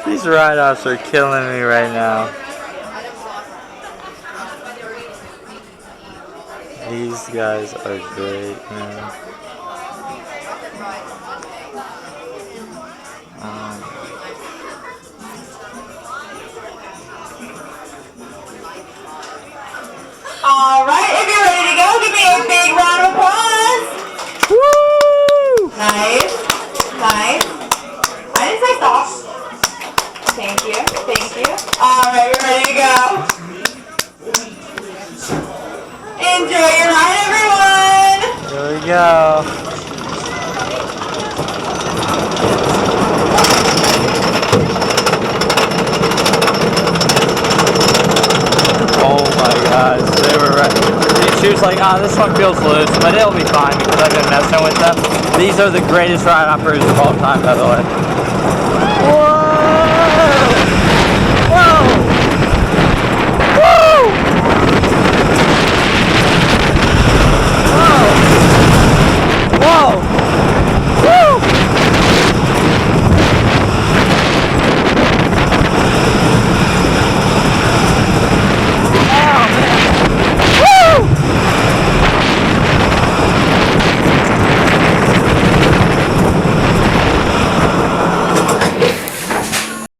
These ride-offs are killing me right now. These guys are great, man. Alright, if you're ready to go, give me a big round of applause. Woo! Nice. Nice. I didn't say stop. Thank you. Thank you. Alright, we're ready to go. Enjoy your ride, everyone. Here we go. Oh my gosh, they were right. She was like, this one feels loose, but it'll be fine because I've been messing with them. These are the greatest ride-on cruisers of all time, by the way.